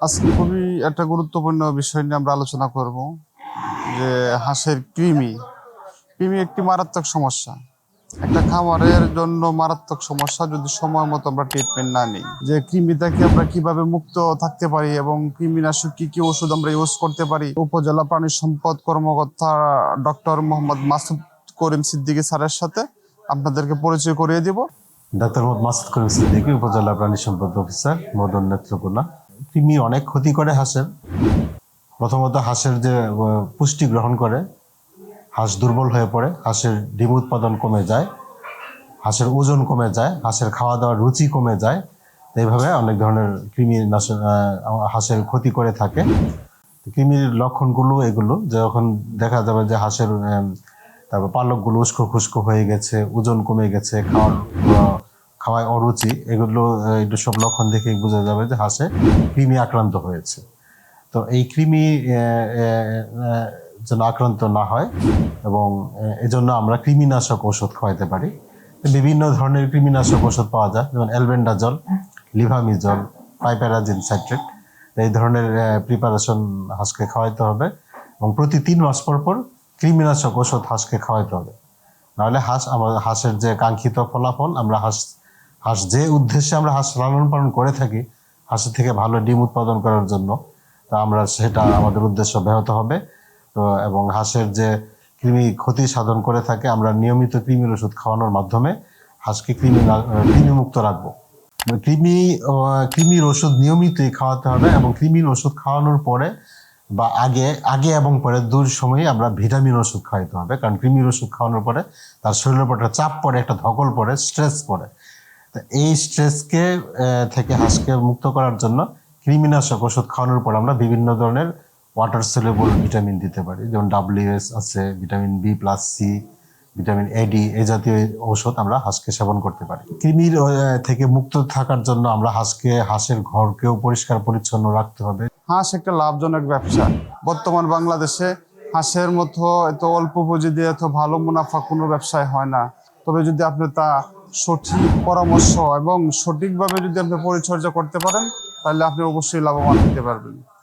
আজকে খুবই একটা গুরুত্বপূর্ণ বিষয় নিয়ে আমরা আলোচনা করব যে হাঁসের কৃমি। কৃমি একটি মারাত্মক সমস্যা, একটা খামারের জন্য মারাত্মক সমস্যা যদি সময় মতো আমরা ট্রিটমেন্ট না নিই। যে কৃমি থেকে আমরা কিভাবে মুক্ত থাকতে পারি এবং কৃমিনাশক কি কি ওষুধ আমরা ইউজ করতে পারি, উপজেলা প্রাণী সম্পদ কর্মকর্তা ডক্টর মোহাম্মদ মাসুদ করিম সিদ্দিকী স্যারের সাথে আপনাদেরকে পরিচয় করিয়ে দিব। ডাক্তার মোহাম্মদ মাসুদ করিম সিদ্দিকী, উপজেলা প্রাণী সম্পদ অফিসার, মদন নেত্রকোনা। কৃমি অনেক ক্ষতি করে হাঁসের। প্রথমত হাঁসের যে পুষ্টি গ্রহণ করে, হাঁস দুর্বল হয়ে পড়ে, হাঁসের ডিম উৎপাদন কমে যায়, হাঁসের ওজন কমে যায়, হাঁসের খাওয়া দাওয়ার রুচি কমে যায়। এইভাবে অনেক ধরনের কৃমিনাশক হাঁসের ক্ষতি করে থাকে। কৃমির লক্ষণগুলো এগুলো, যখন দেখা যাবে যে হাঁসের তারপর পালকগুলো উস্কো খুস্কো হয়ে গেছে, ওজন কমে গেছে, খাওয়ায় অরুচি, এগুলো একটু সব লক্ষণ দেখে বোঝা যাবে যে হাঁসে কৃমি আক্রান্ত হয়েছে। তো এই কৃমি যেন আক্রান্ত না হয় এবং এজন্য আমরা কৃমিনাশক ওষুধ খাওয়াতে পারি। বিভিন্ন ধরনের কৃমিনাশক ওষুধ পাওয়া যায়, যেমন অ্যালবেন্ডাজল, লিভামিজল, পাইপ্যারাজিন সাইট্রেট। এই ধরনের প্রিপারেশন হাঁসকে খাওয়াইতে হবে এবং প্রতি 3 মাস পর পর কৃমিনাশক ওষুধ হাঁসকে খাওয়াইতে হবে। নাহলে হাঁসের যে কাঙ্ক্ষিত ফলাফল, আমরা হাঁস যে উদ্দেশ্যে আমরা হাঁস লালন পালন করে থাকি, হাঁসের থেকে ভালো ডিম উৎপাদন করার জন্য, তো আমরা সেটা আমাদের উদ্দেশ্য ব্যাহত হবে। তো এবং হাঁসের যে কৃমি ক্ষতি সাধন করে থাকে, আমরা নিয়মিত কৃমির ওষুধ খাওয়ানোর মাধ্যমে হাঁসকে কৃমিমুক্ত রাখবো। কৃমির ওষুধ নিয়মিতই খাওয়াতে হবে এবং কৃমির ওষুধ খাওয়ানোর পরে বা আগে এবং পরে 2 সময় আমরা ভিটামিন ওষুধ খাওয়াইতে হবে। কারণ কৃমির ওষুধ খাওয়ানোর পরে তার শরীরের উপর একটা চাপ পড়ে, একটা ধকল পড়ে, স্ট্রেস পড়ে। তো এই স্ট্রেসকে থেকে হাঁসকে মুক্ত করার জন্য কৃমিনাশক ওষুধ খাওয়ানোর পর আমরা বিভিন্ন ধরনের ওয়াটার সলিউবল ভিটামিন দিতে পারি, যেমন WS আছে, ভিটামিন B+C, ভিটামিন AD, এই জাতীয় ঔষধ আমরা হাঁসকে সেবন করতে পারি। কৃমির থেকে মুক্ত থাকার জন্য আমরা হাঁসের ঘরকেও পরিষ্কার পরিচ্ছন্ন রাখতে হবে। হাঁস একটা লাভজনক ব্যবসা। বর্তমান বাংলাদেশে হাঁসের মতো এত অল্প পুঁজি দিয়ে এত ভালো মুনাফা কোনো ব্যবসায় হয় না। তবে যদি আপনি তা সঠিক পরামর্শ এবং সঠিকভাবে যদি আপনি পরিচর্যা করতে পারেন, তাহলে আপনি অবশ্যই লাভবান হতে পারবেন।